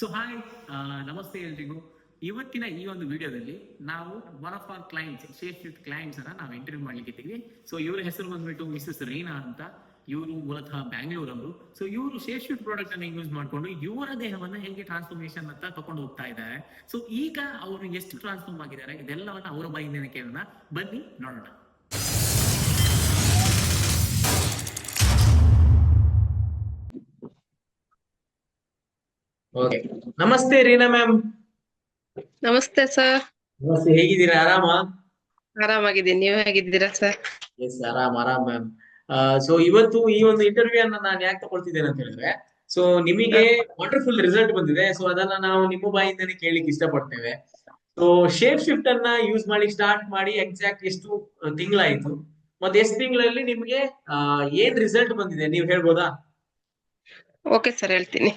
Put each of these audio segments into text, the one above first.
So hi, ನಮಸ್ತೆ ಎಲ್ರಿಗೂ. ಇವತ್ತಿನ ಈ ಒಂದು ವಿಡಿಯೋದಲ್ಲಿ ನಾವು one of our clients, shape shift clients ಅನ್ನ ನಾವು ಇಂಟರ್ವ್ಯೂ ಮಾಡ್ಲಿಕ್ಕಿದ್ದೀವಿ. ಸೊ ಇವರ ಹೆಸರು ಬಂದ್ಬಿಟ್ಟು ಮಿಸಸ್ ರೀನಾ ಅಂತ. ಇವರು ಮೂಲತಃ ಬ್ಯಾಂಗ್ಳೂರವರು. ಸೊ ಇವರು ಶೇಪ್ ಶಿಫ್ಟ್ ಪ್ರಾಡಕ್ಟ್ ಅನ್ನ ಯೂಸ್ ಮಾಡ್ಕೊಂಡು ಇವರ ದೇಹವನ್ನ ಹೇಗೆ ಟ್ರಾನ್ಸ್ಫಾರ್ಮೇಶನ್ ಅಂತ ತಗೊಂಡು ಹೋಗ್ತಾ ಇದ್ದಾರೆ. ಸೊ ಈಗ ಅವರು ಎಷ್ಟು ಟ್ರಾನ್ಸ್ಫಾರ್ಮ್ ಆಗಿದ್ದಾರೆ ಇದೆಲ್ಲವನ್ನ ಅವರ ಬಾಯಿಂದ ಕೇಳೋಣ. ಬನ್ನಿ ನೋಡೋಣ. ಓಕೆ, ನಮಸ್ತೆ ರೀನಾ ಮ್ಯಾಮ್. ನಮಸ್ತೆ ಸರ್. ನಮಸ್ತೆ, ಹೇಗಿದ್ದೀರಾ? ಆರಾಮಾಗಿದ್ದೀನಿ, ನೀವು ಹೇಗಿದ್ದೀರಾ ಸರ್? ಎಸ್, ಆರಾಮ್ ಮ್ಯಾಮ್. ಸೊ ಇವತ್ತು ಈ ಒಂದು ಇಂಟರ್ವ್ಯೂ ಅನ್ನ ನಾನು ಯಾಕೆ ತಗೊಳ್ತಿದ್ದೇನೆ ಅಂತ ಹೇಳಿದ್ರೆ, ಸೊ ನಿಮಗೆ ವಂಡರ್ಫುಲ್ ರಿಸಲ್ಟ್ ಬಂದಿದೆ. ಸೊ ಅದನ್ನ ನಾವು ನಿಮ್ಮ ಬಾಯಿಂದನೇ ಕೇಳಲಿಕ್ಕೆ ಇಷ್ಟಪಡ್ತೇವೆ. ಸೊ ಶೇಪ್ ಶಿಫ್ಟ್ ಅನ್ನ ಯೂಸ್ ಮಾಡಿ ಸ್ಟಾರ್ಟ್ ಮಾಡಿ ಎಕ್ಸಾಕ್ಟ್ ಎಷ್ಟು ತಿಂಗಳಾಯ್ತು, ಮತ್ತೆ ಎಷ್ಟು ತಿಂಗಳಲ್ಲಿ ನಿಮ್ಗೆ ಏನ್ ರಿಸಲ್ಟ್ ಬಂದಿದೆ ನೀವು ಹೇಳ್ಬೋದಾ? ಓಕೆ ಸರ್, ಹೇಳ್ತೀನಿ.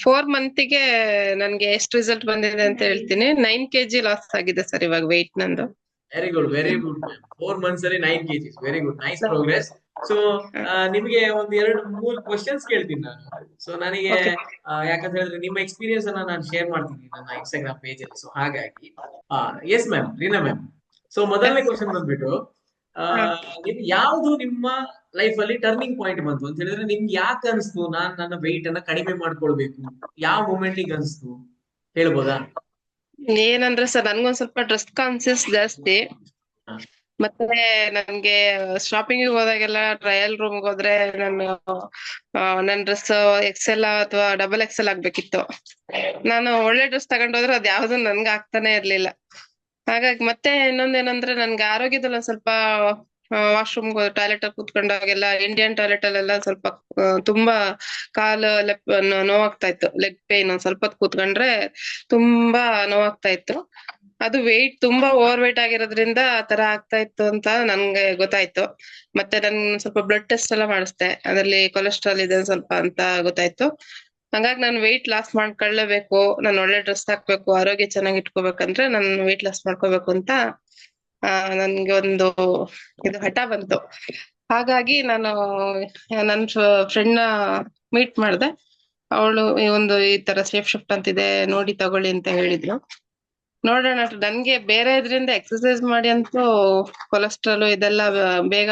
4 ಮಂತಿಗೆ ನನ್ಗೆ ಎಷ್ಟು ರಿಸಲ್ಟ್ ಬಂದಿದೆ ಅಂತ ಹೇಳ್ತೀನಿ. 9 kg ಲಾಸ್ ಆಗಿದೆ ಸರ್ ಇವಾಗ ವೆಯ್ಟ್ ನಂದು. ವೆರಿ ಗುಡ್ 4 ಮಂತ್ಸ್ ಅಲ್ಲಿ 9 kgs. Very good, nice progress. So ನಿಮಗೆ ಒಂದು 2-3 ಕ್ವಶನ್ಸ್ ಕೇಳ್ತೀನಿ ನಾನು. ಸೊ ನನಗೆ ಯಾಕಂತ ಹೇಳಿದ್ರೆ ನಿಮ್ಮ ಎಕ್ಸ್ಪೀರಿಯನ್ಸ್ ಅನ್ನ ನಾನು ಶೇರ್ ಮಾಡ್ತೀನಿ ನನ್ನ ಇನ್ಸ್ಟಾಗ್ರಾಮ್ ಪೇಜ್ ಅಲ್ಲಿ. ಸೊ ಹಾಗಾಗಿ yes ma'am, Reena ma'am. So ಮೊದಲನೇ ಕ್ವಶನ್ ಬಂದ್ಬಿಟ್ಟು, ನಿಮ್ಗೆ ಯಾವ್ದು ನಿಮ್ಮ ಲೈಫ್ ಅಲ್ಲಿ ಟರ್ನಿಂಗ್ ಪಾಯಿಂಟ್ ಬಂತು ಅಂತ ಹೇಳಿದ್ರೆ, ನಿಮ್ಗೆ ಯಾಕೆ ಅನಿಸ್ತು ನಾನ್ ನನ್ನ ವೆಯ್ಟ್ ಅನ್ನ ಕಡಿಮೆ ಮಾಡ್ಕೊಳ್ಬೇಕು? ಯಾವ ಮೂಮೆಂಟಿಗೆ ಅನಿಸ್ತು ಹೇಳ್ಬೋದಾ? ಏನಂದ್ರೆ ಸರ್, ನನ್ಗೊಂದ್ ಸ್ವಲ್ಪ ಡ್ರೆಸ್ ಕಾನ್ಸಿಯಸ್ ಜಾಸ್ತಿ. ಮತ್ತೆ ನನ್ಗೆ ಶಾಪಿಂಗ್ ಹೋದಾಗೆಲ್ಲ ಟ್ರಯಲ್ ರೂಮ್ ಹೋದ್ರೆ ನನ್ ಡ್ರೆಸ್ XL ಅಥವಾ XXL ಆಗ್ಬೇಕಿತ್ತು. ನಾನು ಒಳ್ಳೆ ಡ್ರೆಸ್ ತಗೊಂಡೋದ್ರೆ ಅದ್ ಯಾವ್ದು ನನ್ಗೆ ಆಗ್ತಾನೆ ಇರ್ಲಿಲ್ಲ. ಹಾಗಾಗಿ ಮತ್ತೆ ಇನ್ನೊಂದೇನಂದ್ರೆ, ನನ್ಗೆ ಆರೋಗ್ಯದಲ್ಲಿ ಒಂದ್ ಸ್ವಲ್ಪ ವಾಶ್ರೂಮ್ ಟಾಯ್ಲೆಟ್ ಅಲ್ಲಿ ಕೂತ್ಕೊಂಡಾಗೆಲ್ಲ, ಇಂಡಿಯನ್ ಟಾಯ್ಲೆಟ್ ಅಲ್ಲೆಲ್ಲ ಸ್ವಲ್ಪ ತುಂಬಾ ಕಾಲು ನೋವಾಗ್ತಾ ಇತ್ತು. ಲೆಗ್ ಪೇನ್ ಒಂದ್ ಸ್ವಲ್ಪ ಕೂತ್ಕೊಂಡ್ರೆ ತುಂಬಾ ನೋವಾಗ್ತಾ ಇತ್ತು. ಅದು ವೆಯ್ಟ್ ತುಂಬಾ ಓವರ್ ವೆಯ್ಟ್ ಆಗಿರೋದ್ರಿಂದ ಆತರ ಆಗ್ತಾ ಇತ್ತು ಅಂತ ನನ್ಗೆ ಗೊತ್ತಾಯ್ತು. ಮತ್ತೆ ನನ್ ಸ್ವಲ್ಪ ಬ್ಲಡ್ ಟೆಸ್ಟ್ ಎಲ್ಲ ಮಾಡಿಸ್ದೆ, ಅದ್ರಲ್ಲಿ ಕೊಲೆಸ್ಟ್ರಾಲ್ ಇದೆ ಸ್ವಲ್ಪ ಅಂತ ಗೊತ್ತಾಯ್ತು. ಹಂಗಾಗಿ ನಾನು ವೆಯ್ಟ್ ಲಾಸ್ ಮಾಡ್ಕೊಳ್ಳೇಬೇಕು, ನಾನು ಒಳ್ಳೆ ಡ್ರೆಸ್ ಹಾಕ್ಬೇಕು, ಆರೋಗ್ಯ ಚೆನ್ನಾಗಿ ಇಟ್ಕೋಬೇಕಂದ್ರೆ ನಾನು ವೆಯ್ಟ್ ಲಾಸ್ ಮಾಡ್ಕೋಬೇಕು ಅಂತ ನನ್ಗೆ ಒಂದು ಇದು ಹಠ ಬಂತು. ಹಾಗಾಗಿ ನಾನು ನನ್ ಫ್ರೆಂಡ್ ನ ಮೀಟ್ ಮಾಡ್ದೆ. ಅವಳು ಈ ತರ ಶೇಪ್ ಶಿಫ್ಟ್ ಅಂತಿದೆ ನೋಡಿ ತಗೊಳ್ಳಿ ಅಂತ ಹೇಳಿದ್ರು. ನೋಡೋಣ, ನನ್ಗೆ ಬೇರೆ ಇದ್ರಿಂದ ಎಕ್ಸರ್ಸೈಸ್ ಮಾಡಿ ಅಂತೂ ಕೊಲೆಸ್ಟ್ರಾಲ್ ಇದೆಲ್ಲ ಬೇಗ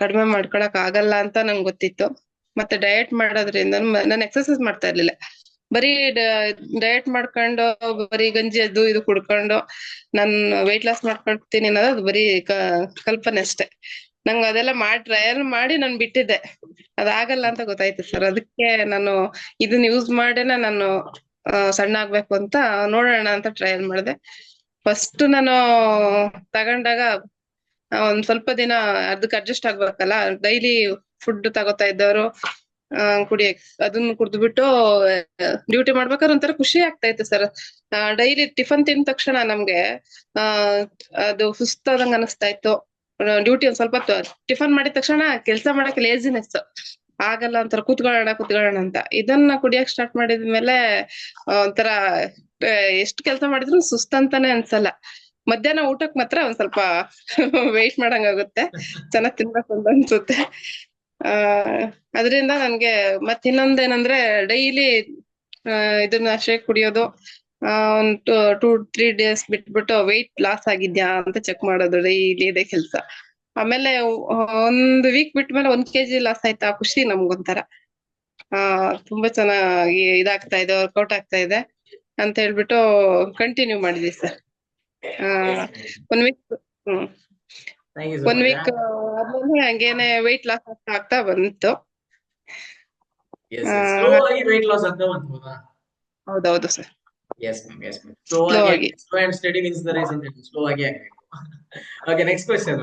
ಕಡಿಮೆ ಮಾಡ್ಕೊಳಕ್ ಆಗಲ್ಲ ಅಂತ ನಂಗೆ ಗೊತ್ತಿತ್ತು. ಮತ್ತೆ ಡಯಟ್ ಮಾಡೋದ್ರಿಂದ ನಾನು ಎಕ್ಸರ್ಸೈಸ್ ಮಾಡ್ತಾ ಇರ್ಲಿಲ್ಲ. ಬರೀ ಡಯಟ್ ಮಾಡ್ಕೊಂಡು ಬರೀ ಗಂಜಿ ಅದು ಇದು ಕುಡ್ಕೊಂಡು ನಾನ್ ವೆಯ್ಟ್ ಲಾಸ್ ಮಾಡ್ಕೊಳ್ತೀನಿ ಅನ್ನೋದು ಅದು ಬರೀ ಕಲ್ಪನೆ ಅಷ್ಟೇ. ನಂಗೆ ಅದೆಲ್ಲ ಟ್ರಯಲ್ ಮಾಡಿ ನಾನು ಬಿಟ್ಟಿದ್ದೆ. ಅದಾಗಲ್ಲ ಅಂತ ಗೊತ್ತಾಯ್ತು ಸರ್. ಅದಕ್ಕೆ ನಾನು ಇದನ್ನ ಯೂಸ್ ಮಾಡೇನೆ ನಾನು ಸಣ್ಣ ಆಗ್ಬೇಕು ಅಂತ ನೋಡೋಣ ಅಂತ ಟ್ರಯಲ್ ಮಾಡಿದೆ. ಫಸ್ಟ್ ನಾನು ತಗೊಂಡಾಗ ಒಂದ್ ಸ್ವಲ್ಪ ದಿನ ಅದಕ್ಕೆ ಅಡ್ಜಸ್ಟ್ ಆಗ್ಬೇಕಲ್ಲ, ಡೈಲಿ ಫುಡ್ ತಗೋತಾ ಇದ್ದವರು ಅದನ್ನ ಕುಡ್ದ್ಬಿಟ್ಟು ಡ್ಯೂಟಿ ಮಾಡ್ಬೇಕಾದ್ರೆ ಒಂಥರ ಖುಷಿ ಆಗ್ತಾ ಇತ್ತು ಸರ್. ಡೈಲಿ ಟಿಫನ್ ತಿಂದ ತಕ್ಷಣ ನಮ್ಗೆ ಅದು ಸುಸ್ತಾದಂಗ ಅನಿಸ್ತಾ ಇತ್ತು. ಡ್ಯೂಟಿ ಒಂದ್ ಸ್ವಲ್ಪ ಟಿಫನ್ ಮಾಡಿದ ತಕ್ಷಣ ಕೆಲ್ಸ ಮಾಡಕ್ಕೆ ಲೇಜಿನೆಸ್ ಆಗಲ್ಲ, ಒಂಥರ ಕೂತ್ಕೊಳ್ಳೋಣ ಅಂತ. ಇದನ್ನ ಕುಡಿಯಕ್ ಸ್ಟಾರ್ಟ್ ಮಾಡಿದ್ಮೇಲೆ ಒಂಥರ ಎಷ್ಟು ಕೆಲಸ ಮಾಡಿದ್ರು ಸುಸ್ತಂತಾನೆ ಅನ್ಸಲ್ಲ. ಮಧ್ಯಾಹ್ನ ಊಟಕ್ ಮಾತ್ರ ಒಂದ್ ಸ್ವಲ್ಪ ವೆಯ್ಟ್ ಮಾಡಂಗಾಗುತ್ತೆ, ಚೆನ್ನಾಗ್ ತಿನ್ಬೇಕು ಅಂತ ಅನ್ಸುತ್ತೆ. ಅದರಿಂದ ನನ್ಗೆ ಇನ್ನೊಂದೇನಂದ್ರೆ, ಡೈಲಿ ಇದನ್ನ ಶೇಕ್ ಕುಡಿಯೋದು, ಒಂದು 2-3 ಡೇಸ್ ಬಿಟ್ಬಿಟ್ಟು ವೆಯ್ಟ್ ಲಾಸ್ ಆಗಿದ್ಯಾ ಅಂತ ಚೆಕ್ ಮಾಡೋದು ಡೈಲಿ ಇದೆ ಕೆಲ್ಸ. ಆಮೇಲೆ 1 ವೀಕ್ ಬಿಟ್ಮೇಲೆ 1 kg ಲಾಸ್ ಆಯ್ತಾ, ಖುಷಿ ನಮ್ಗೊಂಥರ. ತುಂಬಾ ಚೆನ್ನಾಗಿ ಇದಾಗ್ತಾ ಇದೆ, ವರ್ಕೌಟ್ ಆಗ್ತಾ ಇದೆ ಅಂತ ಹೇಳ್ಬಿಟ್ಟು ಕಂಟಿನ್ಯೂ ಮಾಡಿದ್ವಿ ಸರ್. 1 ವೀಕ್ 1 ವೀಕ್ ಆದ್ಮೇಲೆ ಹಂಗೇನೆ ವೆಯ್ಟ್ ಲಾಸ್ ಆಗ್ತಾ ಬಂತು. ಹೌದೌದು sir. Slow and steady wins the race ಅಂತ. ಸ್ಲೋ ಆಗಿ ಆಗ್ಬೇಕು. Okay, next question.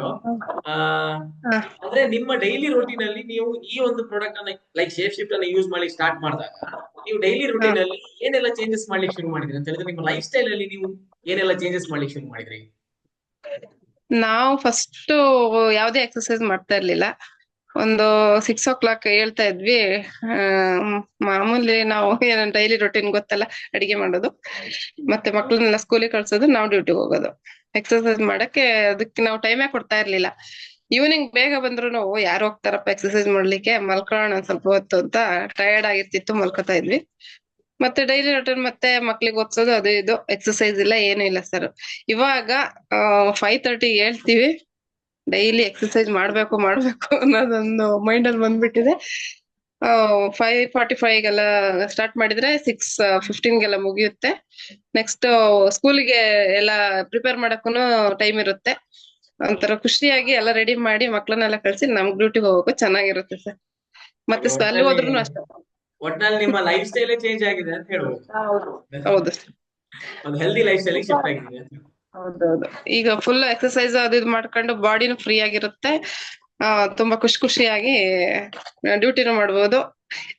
ಅಂದ್ರೆ ನಿಮ್ಮ ಡೈಲಿ ರೂಟೀನ್ ಅಲ್ಲಿ ನೀವು ಈ ಒಂದು ಪ್ರಾಡಕ್ಟ್ ಅನ್ನ ಲೈಕ್ ಶೇಪ್ ಶಿಫ್ಟ್ ಅನ್ನ ಯೂಸ್ ಮಾಡಿ ಸ್ಟಾರ್ಟ್ ಮಾಡಿದಾಗ, ನೀವು ಡೈಲಿ ರೂಟೀನ್ ಅಲ್ಲಿ ಏನೆಲ್ಲ ಚೇಂಜಸ್ ಮಾಡ್ಲಿಕ್ಕೆ ಶುರು ಮಾಡಿದ್ರಿ ಅಂತ ಹೇಳಿದ್ರೆ, ನಿಮ್ಮ ಲೈಫ್ ಸ್ಟೈಲ್ ಅಲ್ಲಿ ನೀವು ಏನೆಲ್ಲ ಚೇಂಜಸ್ ಮಾಡ್ಲಿಕ್ಕೆ ಶುರು ಮಾಡಿದ್ರಿ? ನಾವು ಫಸ್ಟ್ ಯಾವ್ದೇ ಎಕ್ಸರ್ಸೈಸ್ ಮಾಡ್ತಾ ಇರ್ಲಿಲ್ಲ. ಒಂದು 6 o'clock ಹೇಳ್ತಾ ಇದ್ವಿ. ಮಾಮೂಲಿ ನಾವು ಡೈಲಿ ರೊಟೀನ್ ಗೊತ್ತಲ್ಲ, ಅಡಿಗೆ ಮಾಡೋದು, ಮತ್ತೆ ಮಕ್ಳನ್ನೆಲ್ಲ ಸ್ಕೂಲಿಗೆ ಕಳ್ಸೋದು, ನಾವು ಡ್ಯೂಟಿಗೆ ಹೋಗೋದು. ಎಕ್ಸರ್ಸೈಸ್ ಮಾಡಕ್ಕೆ ಅದಕ್ಕೆ ನಾವು ಟೈಮೇ ಕೊಡ್ತಾ ಇರ್ಲಿಲ್ಲ. ಈವ್ನಿಂಗ್ ಬೇಗ ಬಂದ್ರು ಯಾರು ಹೋಗ್ತಾರಪ್ಪ ಎಕ್ಸರ್ಸೈಸ್ ಮಾಡ್ಲಿಕ್ಕೆ, ಮಲ್ಕೊಳ್ಳೋಣ ಒಂದ್ ಸ್ವಲ್ಪ ಹೊತ್ತು ಅಂತ ಟಯರ್ಡ್ ಆಗಿರ್ತಿತ್ತು, ಮಲ್ಕೊತಾ ಇದ್ವಿ. ಮತ್ತೆ ಡೈಲಿ ರೂಟೀನ್ ಮತ್ತೆ ಮಕ್ಳಿಗೆ ಓದ್ಸೋದು ಅದು ಇದು, ಎಕ್ಸರ್ಸೈಸ್ ಇಲ್ಲ ಏನು ಇಲ್ಲ ಸರ್. ಇವಾಗ 5:30 ಹೇಳ್ತೀವಿ, ಡೈಲಿ ಎಕ್ಸರ್ಸೈಸ್ ಮಾಡ್ಬೇಕು ಅನ್ನೋದೊಂದು ಮೈಂಡ್ ಅಲ್ಲಿ ಬಂದ್ಬಿಟ್ಟಿದೆ. 5:45ಗೆಲ್ಲ ಸ್ಟಾರ್ಟ್ ಮಾಡಿದ್ರೆ 6:15ಗೆಲ್ಲ ಮುಗಿಯುತ್ತೆ. ನೆಕ್ಸ್ಟ್ ಸ್ಕೂಲಿಗೆ ಎಲ್ಲ ಪ್ರಿಪೇರ್ ಮಾಡಕ್ಕೂ ಟೈಮ್ ಇರುತ್ತೆ. ಒಂಥರ ಖುಷಿಯಾಗಿ ಎಲ್ಲ ರೆಡಿ ಮಾಡಿ ಮಕ್ಳನ್ನೆಲ್ಲ ಕಳ್ಸಿ ನಮ್ ಡ್ಯೂಟಿಗೆ ಹೋಗಕ್ಕೆ ಚೆನ್ನಾಗಿರುತ್ತೆ ಸರ್. ಮತ್ತೆ ಅಲ್ಲಿ ಒಟ್ನಲ್ಲಿ ಹೋದ್ರು ಅಷ್ಟೇ. ಒಟ್ನಲ್ಲಿ ನಿಮ್ಮ ಲೈಫ್ ಸ್ಟೈಲ್ ಚೇಂಜ್ ಆಗಿದೆ ಅಂತ ಹೇಳ್ಬೋದು. ಹೌದು sir. ಒಂದು ಹೆಲ್ದಿ ಲೈಫ್ ಸ್ಟೈಲ್ ಶಿಫ್ಟ್ ಆಗಿದೆ ಅಂತ. ಹೌದೌದು. ಈಗ ಫುಲ್ ಎಕ್ಸರ್ಸೈಸ್ ಅದು ಇದು ಮಾಡ್ಕೊಂಡು ಬಾಡಿನೂ ಫ್ರೀ ಆಗಿರುತ್ತೆ. ತುಂಬಾ ಖುಷಿಯಾಗಿ ಡ್ಯೂಟಿನೂ ಮಾಡ್ಬೋದು.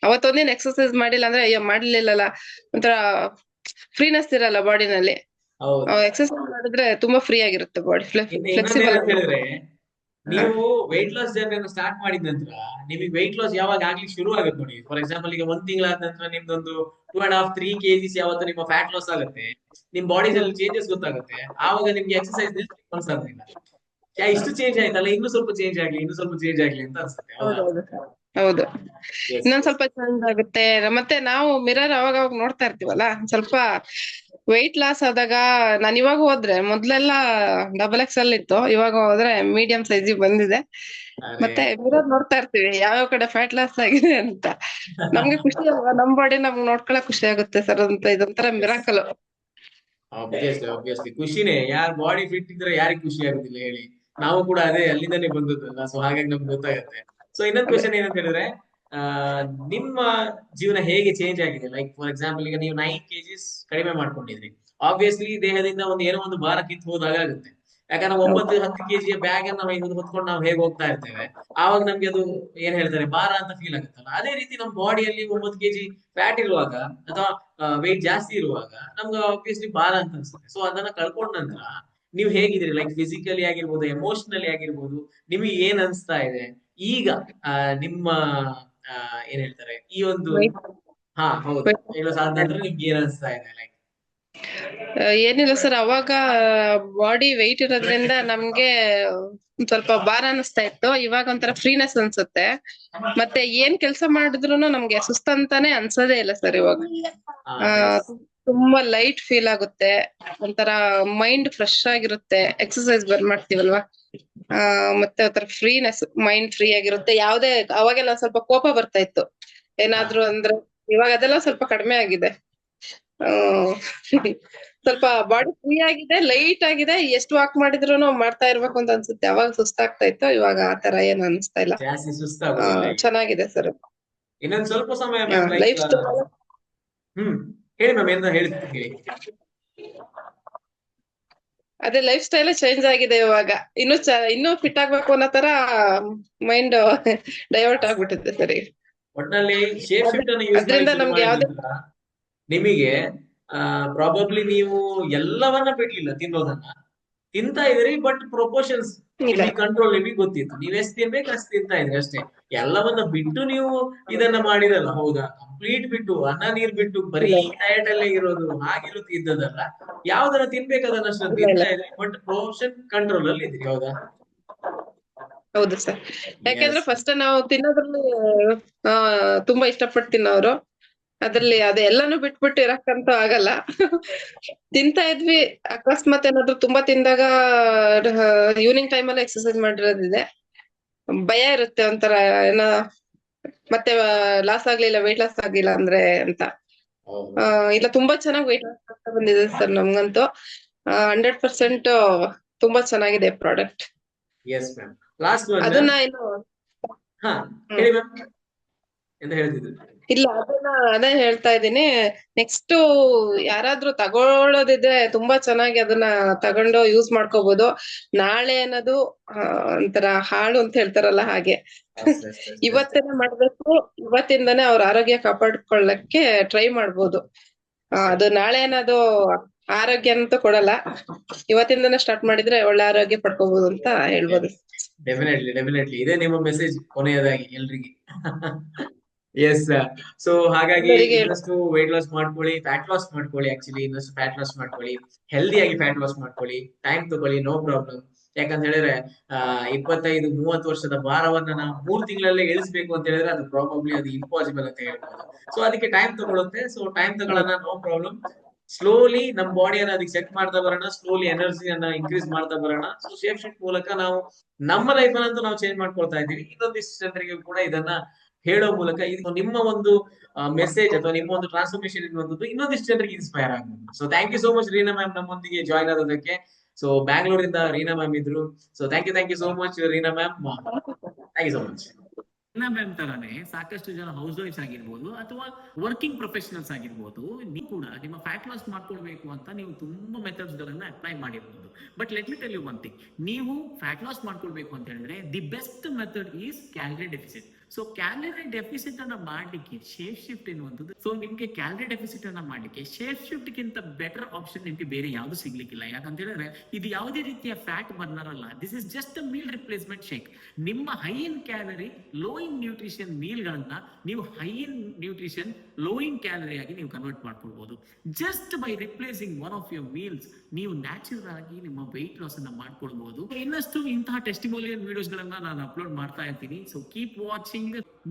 ಅವತ್ತೊಂದಿನ ಎಕ್ಸರ್ಸೈಸ್ ಮಾಡಿಲ್ಲ ಅಂದ್ರೆ ಅಯ್ಯೋ ಮಾಡ್ಲಿಲ್ಲಲ್ಲ, ಒಂಥರ ಫ್ರೀನೆಸ್ ಇರಲ್ಲ ಬಾಡಿನಲ್ಲಿ. ಹೌದು. ಎಕ್ಸರ್ಸೈಸ್ ಮಾಡಿದ್ರೆ ತುಂಬಾ ಫ್ರೀ ಆಗಿರುತ್ತೆ ಬಾಡಿ, ಇನ್ನೊಂದ್ ಫ್ಲೆಕ್ಸಿಬಲ್. ಏನಂತ ಹೇಳಿದ್ರೆ, ನೀವು weight loss ಜರ್ನಿ ಸ್ಟಾರ್ಟ್ ಮಾಡಿದ ನಂತರ ನಿಮಗೆ weight loss ಯಾವಾಗ ಆಗ್ಲಿಕ್ಕೆ ಶುರು ಆಗುತ್ತೆ ನೋಡಿ. ಫಾರ್ ಎಕ್ಸಾಂಪಲ್ ಈಗ 1 ತಿಂಗಳಾದ ನಂತರ ನಿಮ್ದೊಂದು 2.5-3 kgs ಯಾವತ್ತು ನಿಮ್ಮ ಫ್ಯಾಟ್ ಲಾಸ್ ಆಗುತ್ತೆ, ನಿಮ್ ಬಾಡಿನಲ್ಲಿ ಚೇಂಜಸ್ ಗೊತ್ತಾಗುತ್ತೆ, ಆವಾಗ ನಿಮ್ಗೆ ಎಕ್ಸರ್ಸೈಸ್ ಅನ್ಸೋದಿಲ್ಲ. ಇಷ್ಟು ಚೇಂಜ್ ಆಯ್ತಲ್ಲ, ಇನ್ನೂ ಸ್ವಲ್ಪ ಚೇಂಜ್ ಆಗ್ಲಿ ಅಂತ ಅನ್ಸುತ್ತೆ. ಹೌದಾ? ಹೌದು. Yes, ಇನ್ನೊಂದ್ yes. ಸ್ವಲ್ಪ ಚೇಂಜ್ ಆಗುತ್ತೆ. ಮತ್ತೆ ನಾವು ಮಿರರ್ ಅವಾಗ ನೋಡ್ತಾ ಇರ್ತೀವಲ್ಲ, ಸ್ವಲ್ಪ weight ಲಾಸ್ ಆದಾಗ, ನಾನ್ ಇವಾಗ ಹೋದ್ರೆ ಮೊದ್ಲೆಲ್ಲ XXL ಇತ್ತು, ಇವಾಗ ಹೋದ್ರೆ ಮೀಡಿಯಂ ಸೈಜ್ ಬಂದಿದೆ. ಅರೆ, ಮತ್ತೆ ಮಿರರ್ ನೋಡ್ತಾ ಇರ್ತೀವಿ ಯಾವ ಕಡೆ ಫ್ಯಾಟ್ ಲಾಸ್ ಆಗಿದೆ ಅಂತ. ನಮ್ಗೆ ಖುಷಿ ಅಲ್ವಾ, ನಮ್ ಬಾಡಿ ನಮ್ಗೆ ನೋಡ್ಕೊಳಕ್ ಖುಷಿ ಆಗುತ್ತೆ ಸರ್ ಅಂತ. ಇದೊಂಥರ yes. ಮಿರಾಕಲ್. Obviously ಖುಷಿನೇ. ಯಾರ್ ಬಾಡಿ ಫಿಟ್ ಇದ್ರೆ ಯಾರಿಗ್ ಖುಷಿ ಆಗುದಿಲ್ಲ ಹೇಳಿ. ನಾವು ಕೂಡ ಅದೇ ಅಲ್ಲಿಂದಾನೆ ಬಂದದ್ದಲ್ಲ, ಸೊ ಹಾಗಾಗಿ ನಮ್ಗೆ ಗೊತ್ತಾಗುತ್ತೆ. ಸೊ ಇನ್ನೊಂದು ಕ್ವಶನ್ ಏನಂತ ಹೇಳಿದ್ರೆ, ಆ ನಿಮ್ಮ ಜೀವನ ಹೇಗೆ ಚೇಂಜ್ ಆಗಿದೆ? ಲೈಕ್ ಫಾರ್ ಎಕ್ಸಾಂಪಲ್, ಈಗ ನೀವು 9 kgs ಕಡಿಮೆ ಮಾಡ್ಕೊಂಡಿದ್ರಿ, ಆಬ್ವಿಯಸ್ಲಿ ದೇಹದಿಂದ ಏನೋ ಒಂದು ಭಾರ ಕಿತ್ತು ಹೋದಾಗ ಆಗುತ್ತೆ. ಯಾಕಂದ್ರೆ 9-10 kg ಬ್ಯಾಗ್ ಅನ್ನ ನಾವು ಹೊತ್ಕೊಂಡು ನಾವು ಹೇಗೆ ಹೋಗ್ತಾ ಇರ್ತೇವೆ, ಆವಾಗ ನಮ್ಗೆ ಅದು ಏನ್ ಹೇಳ್ತಾರೆ, ಭಾರ ಅಂತ ಫೀಲ್ ಆಗುತ್ತಲ್ಲ. ಅದೇ ರೀತಿ ನಮ್ಮ ಬಾಡಿಯಲ್ಲಿ 9 kg ಫ್ಯಾಟ್ ಇರುವಾಗ ಅಥವಾ ವೆಯ್ಟ್ ಜಾಸ್ತಿ ಇರುವಾಗ ನಮ್ಗೆ ಆಬ್ವಿಯಸ್ಲಿ ಭಾರ ಅಂತ ಅನ್ಸುತ್ತೆ. ಸೊ ಅದನ್ನ ಕಳ್ಕೊಂಡ ನಂತರ ನೀವು ಹೇಗಿದ್ದೀರಿ? ಲೈಕ್ ಫಿಸಿಕಲಿ ಆಗಿರ್ಬೋದು, ಎಮೋಷನಲಿ ಆಗಿರ್ಬೋದು, ನಿಮಗೆ ಏನ್ ಅನ್ಸ್ತಾ ಇದೆ ಈಗ? ನಿಮ್ಮ ಏನ್ ಹೇಳ್ತಾರೆ, ಈ ಒಂದು ಹೌದು, ಹೇಳೋ ಸಾಧ ನಂತರ ನಿಮ್ಗೆ ಏನ್ ಅನ್ಸ್ತಾ ಇದೆ? ಲೈಕ್ ಏನಿಲ್ಲ ಸರ್, ಅವಾಗ ಬಾಡಿ ವೆಯ್ಟ್ ಇರೋದ್ರಿಂದ ನಮ್ಗೆ ಒಂದ್ ಸ್ವಲ್ಪ ಭಾರ ಅನಿಸ್ತಾ ಇತ್ತು. ಇವಾಗ ಒಂಥರ ಫ್ರೀನೆಸ್ ಅನ್ಸುತ್ತೆ. ಮತ್ತೆ ಏನ್ ಕೆಲ್ಸ ಮಾಡಿದ್ರು ನಮ್ಗೆ ಸುಸ್ತಂತಾನೆ ಅನ್ಸೋದೇ ಇಲ್ಲ ಸರ್ ಇವಾಗ. ತುಂಬಾ ಲೈಟ್ ಫೀಲ್ ಆಗುತ್ತೆ, ಒಂಥರ ಮೈಂಡ್ ಫ್ರೆಶ್ ಆಗಿರುತ್ತೆ ಎಕ್ಸರ್ಸೈಸ್ ಮಾಡ್ತೀವಲ್ವಾ. ಮತ್ತೆ ಒಂಥರ ಫ್ರೀನೆಸ್, ಮೈಂಡ್ ಫ್ರೀ ಆಗಿರುತ್ತೆ. ಯಾವ್ದೇ ಅವಾಗೆಲ್ಲ ಸ್ವಲ್ಪ ಕೋಪ ಬರ್ತಾ ಇತ್ತು ಏನಾದ್ರು ಅಂದ್ರೆ, ಇವಾಗ ಅದೆಲ್ಲ ಸ್ವಲ್ಪ ಕಡಿಮೆ ಆಗಿದೆ. ಸ್ವಲ್ಪ ಬಾಡಿ ಫ್ರೀ ಆಗಿದೆ, ಲೈಟ್ ಆಗಿದೆ. ಎಷ್ಟು ವಾಕ್ ಮಾಡಿದ್ರು ಮಾಡ್ತಾ ಇರ್ಬೇಕು ಅಂತ ಅನ್ಸುತ್ತೆ. ಅವಾಗ ಸುಸ್ತಾಗ್ತಾ ಇತ್ತು, ಇವಾಗ ಆತರ ಏನ್ ಅನ್ಸ್ತಾ ಇಲ್ಲ. ಜಾಸ್ತಿ ಸುಸ್ತಾಗೋದಿಲ್ಲ ಈಗ. ಚೆನ್ನಾಗಿದೆ ಸರ್. ಇನ್ನೊಂದ್ ಸ್ವಲ್ಪ ಸಮಯ ಮ್ಯಾಮ್, ಲೈಕ್ ಲೈಫ್ ಸ್ಟೈಲ್ ಹೇಳಿ ಮ್ಯಾಮ್, ಏನೋ ಹೇಳಿದ್ದು ಹೇಳಿ. ಅದೇ ಲೈಫ್ ಸ್ಟೈಲ್ ಚೇಂಜ್ ಆಗಿದೆ ಇವಾಗ. ಇನ್ನೂ ಫಿಟ್ ಆಗ್ಬೇಕು ಅನ್ನೋ ತರ ಮೈಂಡ್ ಡೈವರ್ಟ್ ಆಗ್ಬಿಟ್ಟಿದೆ ಸರಿ. ಒಟ್ನಲ್ಲಿ ಶೇಪ್ ಶಿಫ್ಟ್ ಅನ್ನು ಯೂಸ್ ಅದ್ರಿಂದ ನಮ್ಗೆ ಯಾವ್ದೇ ನಿಮಗೆ ಪ್ರಾಬಬ್ಲಿ ನೀವು ಎಲ್ಲವನ್ನ ಬಿಡ್ಲಿಲ್ಲ, ತಿನ್ನೋದನ್ನ ತಿಂತಾ ಇದ್ರಿ, ಬಟ್ ಪ್ರೊಪೋರ್ಷನ್ಸ್ ನಿಮಗೆ ಕಂಟ್ರೋಲ್ ನಿಮಗೆ ಗೊತ್ತಿತ್ತು. ನೀವ್ ಎಷ್ಟು ತಿನ್ಬೇಕು ಅಷ್ಟು ತಿಂತಾ ಇದ್ರಿ ಅಷ್ಟೇ. ಎಲ್ಲವನ್ನ ಬಿಟ್ಟು ನೀವು ಇದನ್ನ ಮಾಡಿದಲ್ಲ, ಹೌದಾ? ಕಂಪ್ಲೀಟ್ ಬಿಟ್ಟು, ಅನ್ನ ನೀರ್ ಬಿಟ್ಟು ಬರೀ ಡಯಟ್ ಅಲ್ಲೇ ಇರೋದು, ಹಾಗಿರೋದು ಇದ್ದದಲ್ಲ. ಯಾವ್ದನ್ನ ತಿನ್ಬೇಕು ಅಷ್ಟು ತಿಂತಾ ಇದ್ರಿ, ಬಟ್ ಪ್ರೊಪೋರ್ಷನ್ ಕಂಟ್ರೋಲ್ ಅಲ್ಲಿ ಇದ್ರಿ, ಹೌದಾ? ಹೌದು ಸರ್. ಯಾಕೆಂದ್ರೆ ಫಸ್ಟ್ ನಾವು ತಿನ್ನೋದ್ರಲ್ಲಿ ತುಂಬಾ ಇಷ್ಟಪಟ್ಟು ತಿನ್ನೋರು. ಅದ್ರಲ್ಲಿ ಅದೆಲ್ಲಾನು ಬಿಟ್ಬಿಟ್ಟು ಇರಕ್ಕಂತೂ ಆಗಲ್ಲ. ತಿಂತಾ ಇದ್ವಿ. ಅಕಸ್ಮಾತ್ ಏನಾದ್ರು ತುಂಬಾ ತಿಂದಾಗ ಈವ್ನಿಂಗ್ ಟೈಮ್ ಅಲ್ಲಿ ಎಕ್ಸರ್ಸೈಸ್ ಮಾಡಿರೋದಿದೆ. ಭಯ ಇರುತ್ತೆ ಒಂಥರ, ಮತ್ತೆ ಲಾಸ್ ಆಗ್ಲಿಲ್ಲ, ವೆಯ್ಟ್ ಲಾಸ್ ಆಗಿಲ್ಲ ಅಂದ್ರೆ ಅಂತ. ಇಲ್ಲ, ತುಂಬಾ ಚೆನ್ನಾಗಿ ವೆಯ್ಟ್ ಲಾಸ್ ಆಗ್ತಾ ಬಂದಿದೆ ಸರ್ ನಮ್ಗಂತೂ. 100% ತುಂಬಾ ಚೆನ್ನಾಗಿದೆ product. Yes ma'am. Last one. ಅದನ್ನ ಇನ್ನು ಹೇಳಿ ಮ್ಯಾಮ್, ಎಂತ ಹೇಳ್ತಿದ್ರು? ಇಲ್ಲ, ಅದೇ ಹೇಳ್ತಾ ಇದ್ದೀನಿ. ನೆಕ್ಸ್ಟ್ ಯಾರಾದ್ರೂ ತಗೊಳ್ಳೋದಿದ್ರೆ ತುಂಬಾ ಚೆನ್ನಾಗಿ ಅದನ್ನ ತಗೊಂಡು ಯೂಸ್ ಮಾಡ್ಕೋಬಹುದು. ನಾಳೆ ಅನ್ನೋದು ಒಂಥರ ಹಾಳು ಅಂತ ಹೇಳ್ತಾರಲ್ಲ ಹಾಗೆ. ಇವತ್ತೇನೆ ಮಾಡ್ಬೇಕು, ಇವತ್ತಿಂದಾನೇ ಅವ್ರ ಆರೋಗ್ಯ ಕಾಪಾಡ್ಕೊಳ್ಳಕ್ಕೆ ಟ್ರೈ ಮಾಡ್ಬೋದು. ಅದು ನಾಳೆ ಅನ್ನೋದು ಆರೋಗ್ಯ ಅಂತ ಕೊಡಲ್ಲ. ಇವತ್ತಿಂದಾನೇ ಸ್ಟಾರ್ಟ್ ಮಾಡಿದ್ರೆ ಒಳ್ಳೆ ಆರೋಗ್ಯ ಪಡ್ಕೋಬಹುದು ಅಂತ ಹೇಳ್ಬೋದು. ಡೆಫಿನೆಟ್ಲಿ ಇದೇ ನಿಮ್ಮ ಮೆಸೇಜ್ ಕೊನೆಯದಾಗಿ ಎಲ್ರಿಗೆ. ಎಸ್. ಸೊ ಹಾಗಾಗಿ ಇನ್ನಷ್ಟು ವೆಯ್ಟ್ ಲಾಸ್ ಮಾಡ್ಕೊಳ್ಳಿ, ಫ್ಯಾಟ್ ಲಾಸ್ ಮಾಡ್ಕೊಳ್ಳಿ. ಆಕ್ಚುಲಿ ಇನ್ನಷ್ಟು ಫ್ಯಾಟ್ ಲಾಸ್ ಮಾಡ್ಕೊಳ್ಳಿ, ಹೆಲ್ದಿಯಾಗಿ ಫ್ಯಾಟ್ ಲಾಸ್ ಮಾಡ್ಕೊಳ್ಳಿ, ಟೈಮ್ ತಗೊಳ್ಳಿ, ನೋ ಪ್ರಾಬ್ಲಮ್. ಯಾಕಂತ ಹೇಳಿದ್ರೆ 25-30 ವರ್ಷದ ಭಾರವನ್ನ ನಾವು 3 ತಿಂಗಳಲ್ಲೇ ಇಳಿಸ್ಬೇಕು ಅಂತ ಹೇಳಿದ್ರೆ ಅದು ಪ್ರಾಬಬ್ಲಿ ಅದು ಇಂಪಾಸಿಬಲ್ ಅಂತ ಹೇಳ್ಬೋದು. ಸೊ ಅದಕ್ಕೆ ಟೈಮ್ ತಗೊಳುತ್ತೆ. ಸೊ ಟೈಮ್ ತಗೊಳ್ಳೋಣ, ನೋ ಪ್ರಾಬ್ಲಮ್. ಸ್ಲೋಲಿ ನಮ್ ಬಾಡಿಯನ್ನ ಅದಕ್ಕೆ ಸೆಟ್ ಮಾಡ್ತಾ ಬರೋಣ, ಸ್ಲೋಲಿ ಎನರ್ಜಿಯನ್ನ ಇನ್ಕ್ರೀಸ್ ಮಾಡ್ತಾ ಬರೋಣ. ಸೊ ಶೇಪ್ ಶಿಫ್ಟ್ ಮೂಲಕ ನಾವು ನಮ್ಮ ಲೈಫ್ ಅನ್ನಂತೂ ನಾವು ಚೇಂಜ್ ಮಾಡ್ಕೊಳ್ತಾ ಇದ್ದೀವಿ. ಇನ್ನೊಂದಿಷ್ಟು ಜನರಿಗೆ ಕೂಡ ಇದನ್ನ ಹೇಳೋ ಮೂಲಕ ಇದು ನಿಮ್ಮ ಒಂದು ಮೆಸೇಜ್ ಅಥವಾ ನಿಮ್ಮ ಒಂದು ಟ್ರಾನ್ಸ್ಫಾರ್ಮೇಶನ್ ಇರುವಂತದ್ದು ಇನ್ನೊಂದಿಷ್ಟು ಜನರಿಗೆ ಇನ್ಸ್ಪೈರ್ ಆಗ್ಬೋದು. So thank you so much Reena ma'am ನಮ್ಮೊಂದಿಗೆ ಜಾಯ್ನ್ ಆಗೋದಕ್ಕೆ. ಸೊ ಬ್ಯಾಂಗ್ಳೂರಿಂದ ರೀನಾ ಮ್ಯಾಮ್ ಇದ್ರು. So thank you so much Reena ma'am. Thank you so much. Reena ma'am ತರಾನೇ ಸಾಕಷ್ಟು ಜನ ಹೌಸ್ ವೈಫ್ಸ್ ಆಗಿರ್ಬೋದು ಅಥವಾ ವರ್ಕಿಂಗ್ ಪ್ರೊಫೆಷನಲ್ಸ್ ಆಗಿರ್ಬೋದು, ನೀವು ಕೂಡ ನಿಮ್ಮ ಫ್ಯಾಟ್ ಲಾಸ್ ಮಾಡ್ಕೊಳ್ಬೇಕು ಅಂತ ನೀವು ತುಂಬಾ ಮೆಥಡ್ಸ್ ಗಳನ್ನ ಅಪ್ಲೈ ಮಾಡಿರ್ಬೋದು. But let me tell you one thing, ನೀವು ಫ್ಯಾಟ್ ಲಾಸ್ ಮಾಡ್ಕೊಳ್ಬೇಕು ಅಂತ ಹೇಳಿದ್ರೆ the best method is calorie deficit. So calorie deficit ಅನ್ನ ಮಾಡ್ಲಿಕ್ಕೆ ಶೇಪ್ ಶಿಫ್ಟ್ ಎನ್ನುವಂಥದ್ದು, ಸೊ ನಿಮ್ಗೆ ಕ್ಯಾಲರಿ ಡೆಫಿಸಿಟ್ ಅನ್ನ ಮಾಡ್ಲಿಕ್ಕೆ ಶೇಪ್ ಶಿಫ್ಟ್ ಗಿಂತ ಬೆಟರ್ ಆಪ್ಷನ್ ನಿಮ್ಗೆ ಬೇರೆ ಯಾವ್ದು ಸಿಗ್ಲಿಕ್ಕಿಲ್ಲ. ಯಾಕಂತ ಹೇಳಿದ್ರೆ ಇದು ಯಾವುದೇ ರೀತಿಯ ಫ್ಯಾಟ್ ಬರ್ನರ್ ಅಲ್ಲ. This is just a meal replacement shake. ನಿಮ್ಮ high in calorie low in nutrition meal ಗಳನ್ನ ನೀವು high in nutrition low in calorie ಆಗಿ ನೀವು ಕನ್ವರ್ಟ್ ಮಾಡ್ಕೊಳ್ಬಹುದು. Just by replacing one of your meals ನೀವು ನ್ಯಾಚುರಲ್ ಆಗಿ ನಿಮ್ಮ ವೆಯ್ಟ್ ಲಾಸ್ ಅನ್ನ ಮಾಡ್ಕೊಳ್ಬಹುದು. ಇನ್ನಷ್ಟು ಇಂತಹ ಟೆಸ್ಟಿಮೋನಿಯಲ್ ವಿಡಿಯೋಸ್ ಗಳನ್ನ ನಾನು ಅಪ್ಲೋಡ್ ಮಾಡ್ತಾ ಇರ್ತೀನಿ. So keep watching.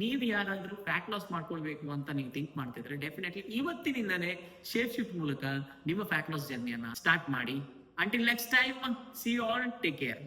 ನೀವು ಯಾರಾದ್ರೂ ಫ್ಯಾಟ್ ಲಾಸ್ ಮಾಡ್ಕೊಳ್ಬೇಕು ಅಂತ ನೀವು ಥಿಂಕ್ ಮಾಡ್ತಿದ್ರೆ ಡೆಫಿನೆಟ್ಲಿ ಇವತ್ತಿನಿಂದನೇ ಶೇಪ್ ಶಿಫ್ಟ್ ಮೂಲಕ ನಿಮ್ಮ ಫ್ಯಾಟ್ ಲಾಸ್ ಜರ್ನಿಯನ್ನ ಸ್ಟಾರ್ಟ್ ಮಾಡಿ. Until next time, see you all, take care.